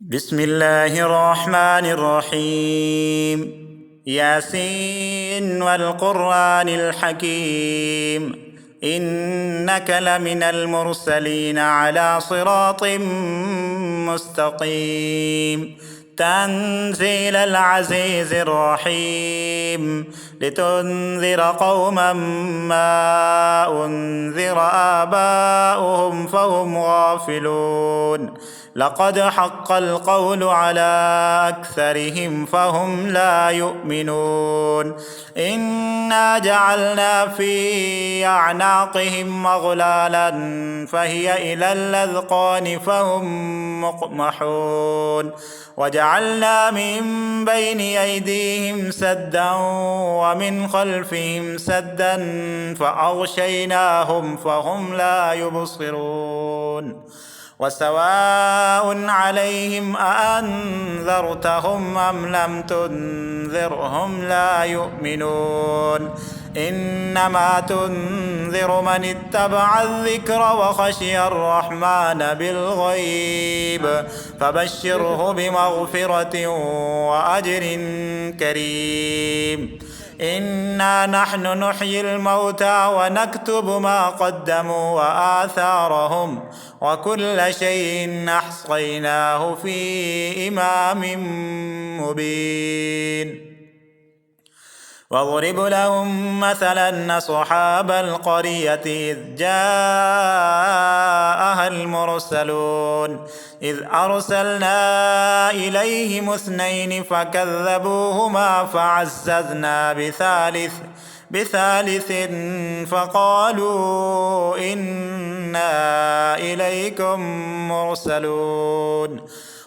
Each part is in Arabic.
بسم الله الرحمن الرحيم. ياسين والقرآن الحكيم، إنك لمن المرسلين على صراط مستقيم. تنزيل العزيز الرحيم، لتنذر قوما ما أنذر آباؤهم فهم غافلون. لقد حق القول على أكثرهم فهم لا يؤمنون. إنا جعلنا في أعناقهم أغلالا فهي إلى الأذقان فهم مقمحون. وجعلنا من بين أيديهم سدا ومن خلفهم سدا فأغشيناهم فهم لا يبصرون. وسواء عليهم أأنذرتهم أم لم تنذرهم لا يؤمنون. إنما تنذر من اتبع الذكر وخشي الرحمن بالغيب، فبشره بمغفرة وأجر كريم. إنا نحن نحيي الموتى ونكتب ما قدموا وآثارهم، وكل شيء أحصيناه في إمام مبين. واضرب لهم مثلا أصحاب القرية إذ جاءها المرسلون، إذ أرسلنا إليهم اثنين فكذبوهما فعززنا بثالث فقالوا إنا إليكم مرسلون.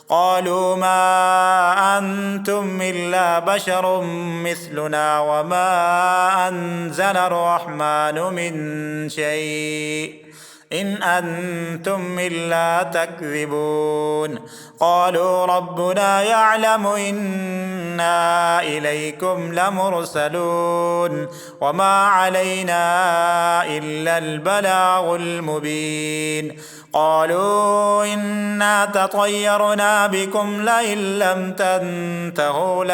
قالوا ما أنتم إلا بشر مثلنا وما أنزل الرحمن من شيء إن أنتم إلا تكذبون. قالوا ربنا يعلم إنا إليكم لمرسلون وما علينا إلا البلاغ المبين. قالوا إنا تطيرنا بكم لئن لم تنتهوا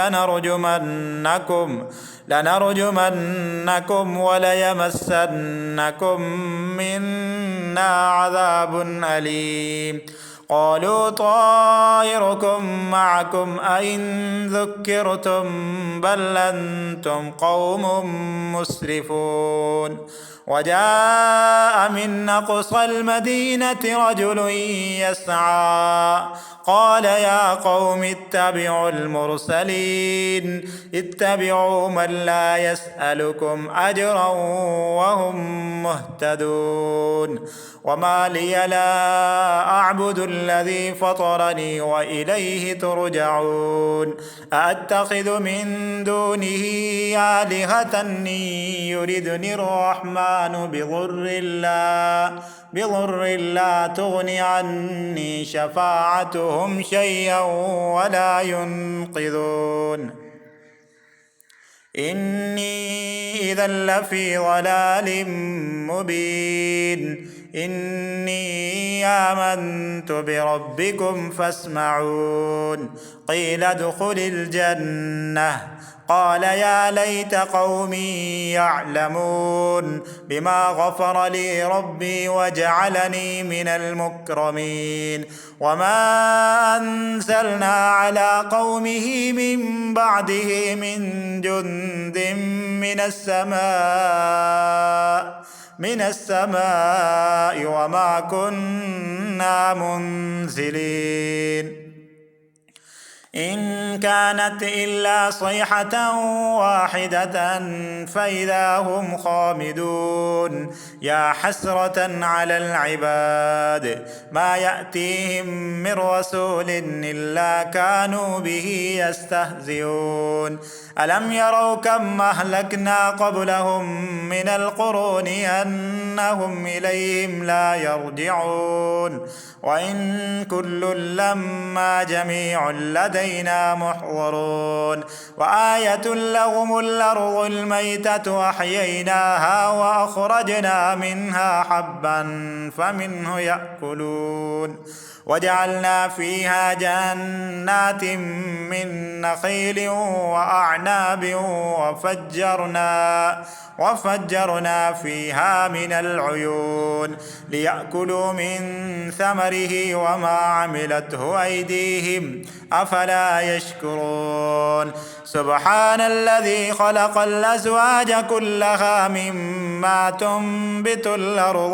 لنرجمنكم وليمسنكم منا عذاب أليم. قالوا طائركم معكم أئن ذكرتم بل أنتم قوم مسرفون. وجاء من أقصى المدينة رجل يسعى قال يا قوم اتبعوا المرسلين، اتبعوا من لا يسألكم أجرا وهم مهتدون. وما لي لا أعبد الذي فطرني وإليه ترجعون. أأتخذ من دونه آلهة يردني الرحمن بضر لا تغن عني شفاعتهم شيئا ولا ينقذون. إني إذا لفي ضلال مبين. إني آمنت بربكم فاسمعون. قيل ادخل الجنة قال يا ليت قومي يعلمون بما غفر لي ربي وجعلني من المكرمين. وما أنزلنا على قومه من بعده من جند من السماء وما كنا منزلين. إن كانت إلا صيحة واحدة فإذا هم خامدون. يا حسرة على العباد ما يأتيهم من رسول إلا كانوا به يستهزئون. ألم يروا كم أهلكنا قبلهم من القرون أنهم إليهم لا يرجعون. وإن كل لما جميع لدينا محضرون. وآية لهم الأرض الميتة أحييناها وأخرجنا منها حبا فمنه يأكلون وجعلنا فيها جنات من نخيل وأعناب وفجرنا فيها من العيون ليأكلوا من ثمره وما عملته أيديهم أفلا يشكرون سبحان الذي خلق الأزواج كلها مما تنبت الأرض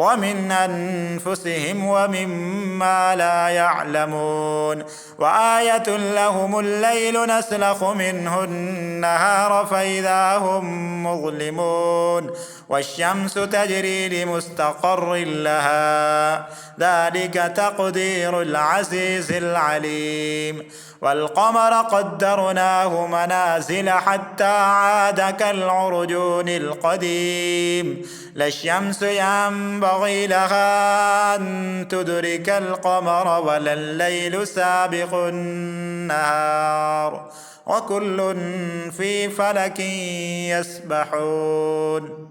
ومن أنفسهم ومما لا يعلمون وآية لهم الليل نسلخ منه النهار فإذا هم مظلمون والشمس تجري لمستقر لها ذلك تقدير العزيز العليم والقمر قدرناه منازل حتى عاد كالعرجون القديم لا الشمس ينبغي لها أن تدرك القمر ولا الليل سابق النهار وكل في فلك يسبحون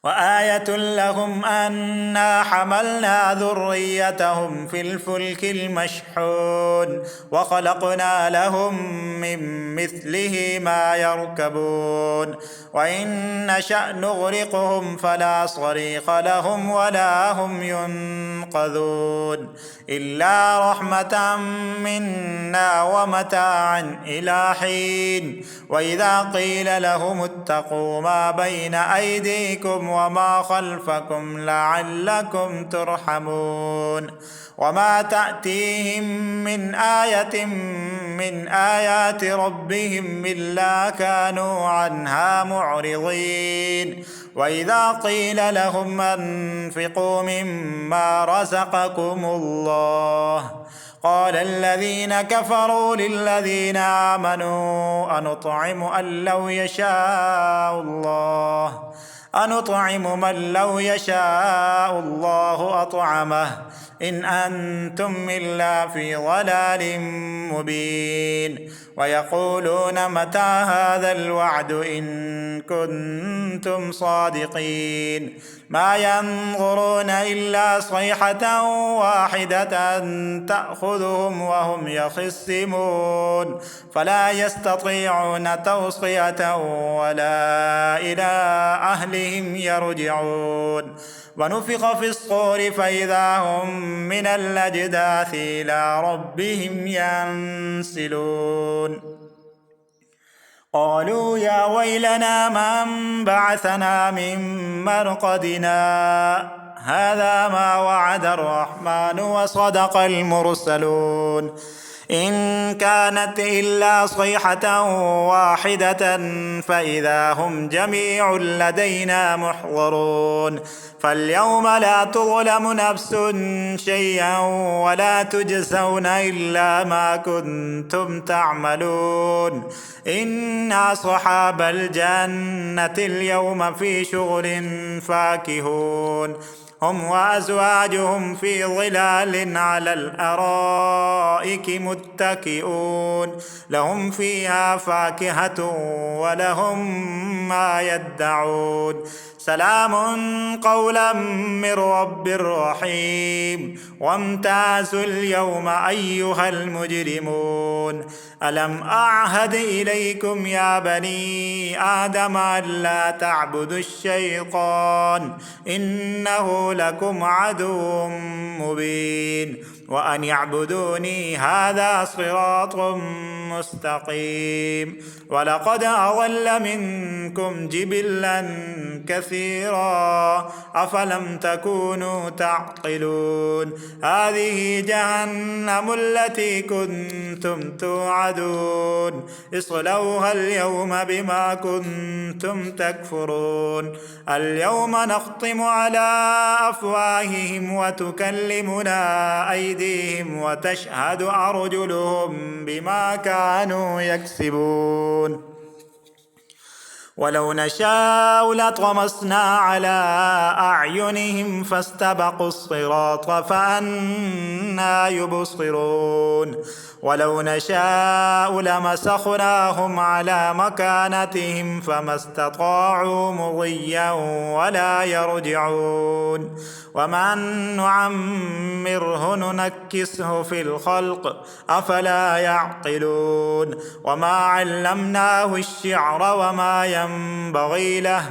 وآية لهم أنا حملنا ذريتهم في الفلك المشحون وخلقنا لهم من مثله ما يركبون وإن نشأ نغرقهم فلا صريخ لهم ولا هم ينقذون إلا رحمة منا ومتاعا إلى حين وإذا قيل لهم اتقوا ما بين أيديكم وما خلفكم لعلكم ترحمون وما تأتيهم من آية من آيات ربهم إلا كانوا عنها معرضين وإذا قيل لهم أنفقوا مما رزقكم الله قال الذين كفروا للذين آمنوا أنطعم من لو يشاء الله أطعمه إن أنتم إلا في ضلال مبين ويقولون متى هذا الوعد إن كنتم صادقين ما ينظرون إلا صيحة واحدة تأخذهم وهم يخصمون فلا يستطيعون توصية ولا إلى أهلهم يرجعون ونفخ في الصور فإذا هم من الأجداث إلى ربهم ينسلون قالوا يا ويلنا من بعثنا من مرقدنا هذا ما وعد الرحمن وصدق المرسلون إن كانت إلا صيحة واحدة فإذا هم جميع لدينا محضرون فاليوم لا تظلم نفس شيئا ولا تجزون إلا ما كنتم تعملون إن أصحاب الجنة اليوم في شغل فاكهون هم وأزواجهم في ظلال على الأرائك متكئون لهم فيها فاكهة ولهم ما يدعون سلام قولا من رب رحيم وامتازوا اليوم أيها المجرمون ألم أعهد إليكم يا بني آدم ألا تعبدوا الشيطان إنه لكم عدو مبين وأن يعبدوني هذا صراط مستقيم ولقد أضل منكم جبلا كثيرا أفلم تكونوا تعقلون هذه جهنم التي كنتم توعدون اصلوها اليوم بما كنتم تكفرون اليوم نختم على أفواههم وتكلمنا أيديهم وتشهد أرجلهم بما كانوا يكسبون ولو نشاء لطمسنا على أعينهم فاستبقوا الصراط فأنى يبصرون ولو نشاء لمسخناهم على مكانتهم فما استطاعوا مضيا ولا يرجعون ومن نعمره ننكسه في الخلق أفلا يعقلون وما علمناه الشعر وما ينبغي له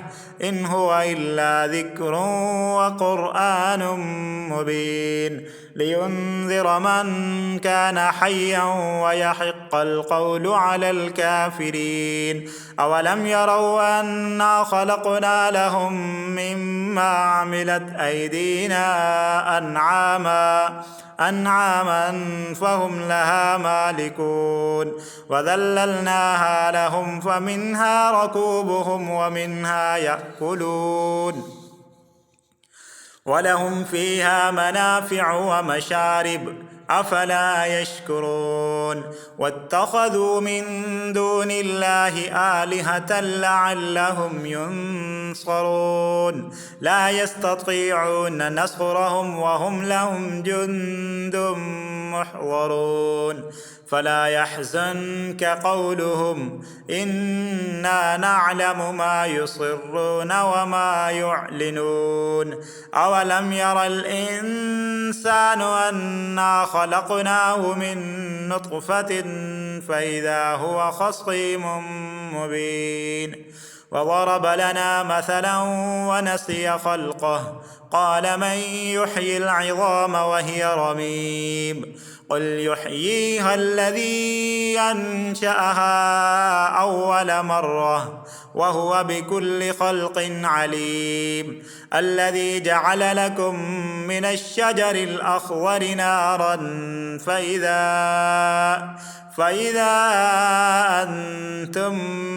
إن هو إلا ذكر وقرآن مبين لينذر من كان حيا ويحق القول على الكافرين أولم يروا أنا خلقنا لهم مما عملت أيدينا أنعاما فهم لها مالكون وذللناها لهم فمنها ركوبهم ومنها يأكلون ولهم فيها منافع ومشارب أفلا يشكرون واتخذوا من دون الله آلهة لعلهم ينصرون لا يستطيعون نصرهم وهم لهم جند محضرون فلا يحزنك قولهم إنا نعلم ما يصرون وما يعلنون أولم ير الإنسان أنا خلقناه من نطفة فإذا هو خصيم مبين وضرب لنا مثلا ونسي خلقه قال من يحيي العظام وهي رميم قل يحييها الذي أنشأها أول مرة وهو بكل خلق عليم الذي جعل لكم من الشجر الأخضر نارا فإذا أنتم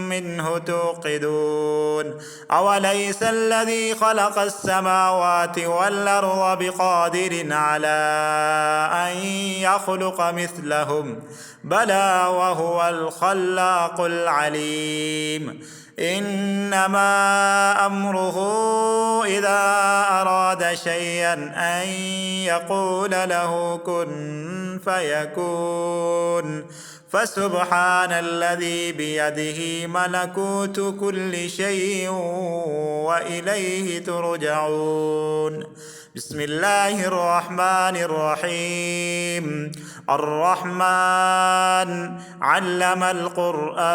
منه توقدون أوليس الذي خلق السماوات والأرض بقادر على أن يخلق مثلهم بلى وهو الخلاق العليم إنما أمره إذا أراد شيئا أن يقول له كن فيكون فسبحان الذي بيده ملكوت كل شيء وإليه ترجعون بسم الله الرحمن الرحيم الرحمن علم القرآن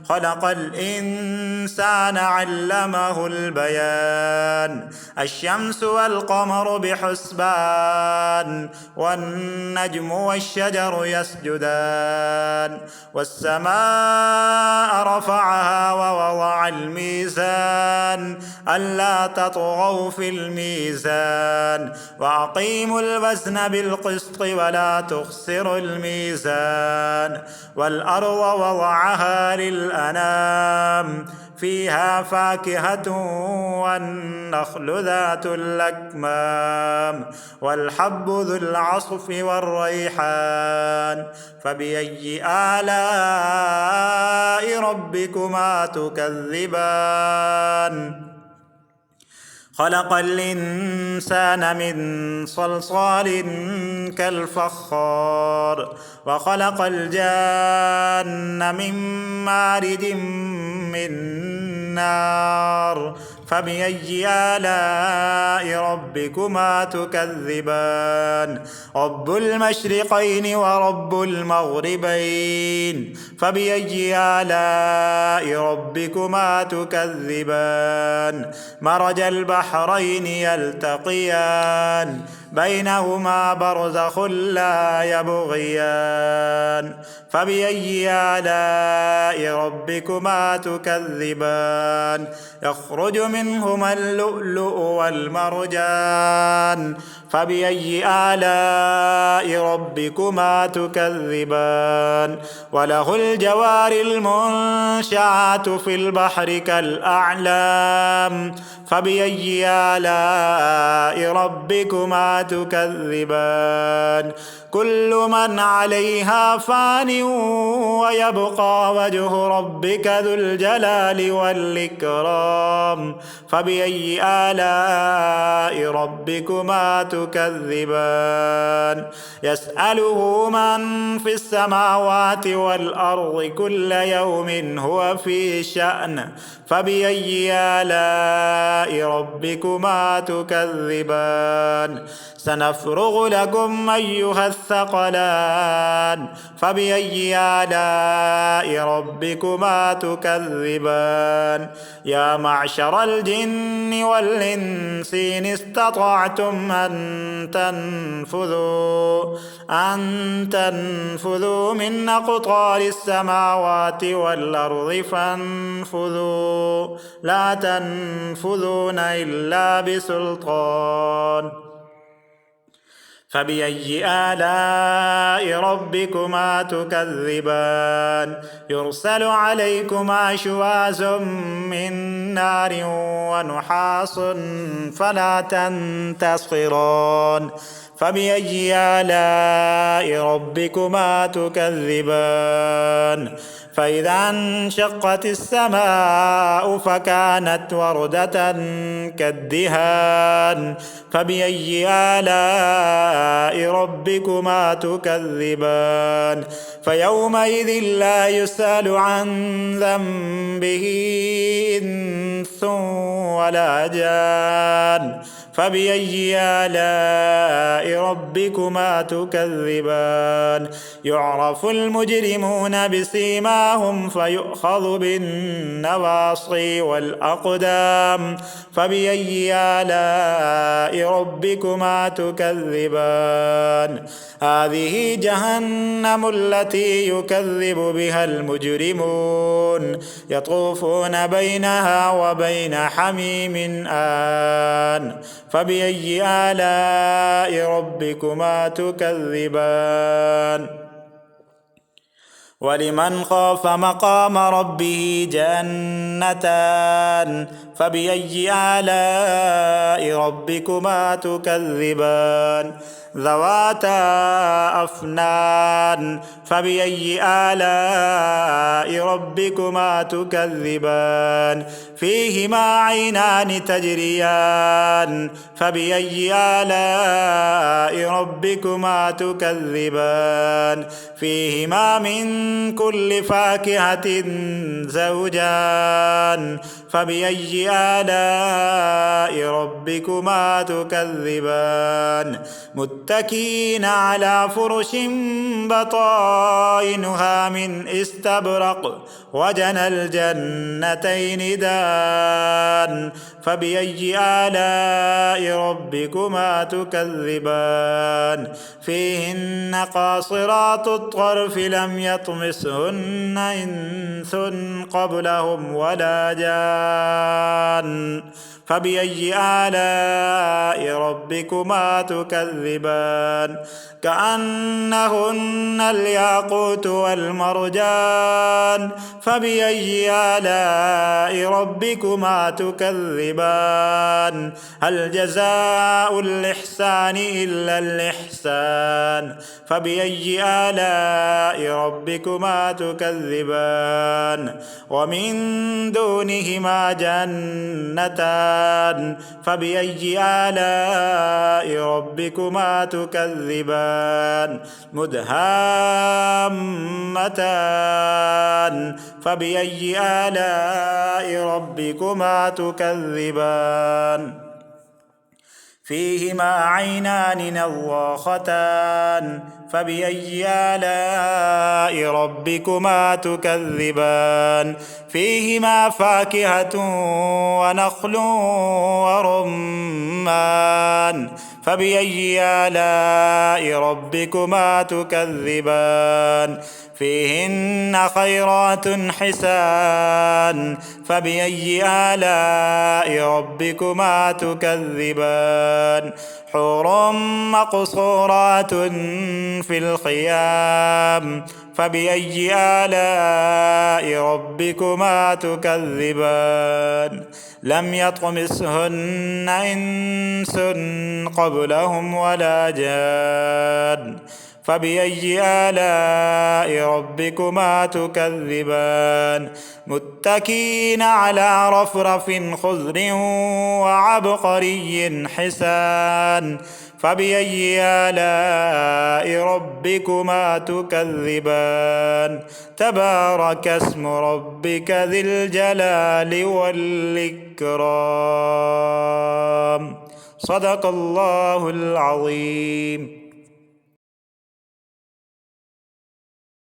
خلق الإنسان علمه البيان الشمس والقمر بحسبان والنجم والشجر يسجدان والسماء رفعها ووضع الميزان ألا تطغوا في الميزان وأقيموا الوزن بالقسط ولا تخسروا الميزان والأرض وضعها للأنام فيها فاكهة والنخل ذات الأكمام والحب ذو العصف والريحان فبأي آلاء ربكما تكذبان خلق الإنسان من صلصال كالفخار وخلق الجان من مارد من نار فبأي آلاء ربكما تكذبان رب المشرقين ورب المغربين فبأي آلاء ربكما تكذبان مرج البحرين يلتقيان بينهما برزخ لا يبغيان فبأي آلاء ربكما تكذبان يخرج منهما اللؤلؤ والمرجان فبأي آلاء ربكما تكذبان وله الجوار المنشآت في البحر كالأعلام فبأي آلاء ربكما تكذبان كل من عليها فان ويبقى وجه ربك ذو الجلال والإكرام فبأي آلاء ربكما تكذبان يسأله من في السماوات والأرض كل يوم هو في شأن فبأي آلاء ربكما تكذبان سنفرغ لكم أيها الثقلان فبأي آلاء ربكما تكذبان يا معشر الجن والإنس إن استطعتم أن تنفذوا من أقطار السماوات والأرض فانفذوا لا تنفذون إلا بسلطان فبأي آلاء ربكما تكذبان يرسل عليكما شواظ من نار ونحاس فلا تنتصران فبأي آلاء ربكما تكذبان فإذا انشقت السماء فكانت وردة كالدهان فبأي آلاء ربكما تكذبان فيومئذ لا يسأل عن ذنبه إنس ولا جان فبأي آلاء ربكما تكذبان يعرف المجرمون بسيماهم فيؤخذ بالنواصي والأقدام فبأي آلاء ربكما تكذبان هذه جهنم التي يكذب بها المجرمون يطوفون بينها وبين حميم آن فبأي آلاء ربكما تكذبان ولمن خاف مقام ربه جنتان فبأي آلاء ربكما تكذبان ذواتا أفنان فبأي آلاء ربكما تكذبان فيهما عينان تجريان فبأي آلاء ربكما تكذبان فيهما من كل فاكهة زوجان فبأي آلاء ربكما تكذبان متكئين على فرش بطائنها من استبرق وجنى الجنتين دان فبأي آلاء ربكما تكذبان فيهن قاصرات الطرف لم يطمسهن إنس قبلهم ولا جان فبأي آلاء ربكما تكذبان كأنهن الياقوت والمرجان فبأي آلاء ربكما تكذبان هل جزاء الإحسان إلا الإحسان فبأي آلاء ربكما تكذبان ومن دونهما جنتان فبأي آلاء ربكما تكذبان مدهامتان فبأي آلاء ربكما تكذبان فيهما عينان نضاختان فبأي آلاء ربكما تكذبان فيهما فاكهة ونخل ورمان فبأي آلاء ربكما تكذبان فيهن خيرات حسان فبأي آلاء ربكما تكذبان حور مقصورات في الخيام فبأي آلاء ربكما تكذبان لم يطمثهن إنس قبلهم ولا جان فبأي آلاء ربكما تكذبان متكئين على رفرف خضر وعبقري حسان فبأي آلاء ربكما تكذبان تبارك اسم ربك ذي الجلال والإكرام صدق الله العظيم.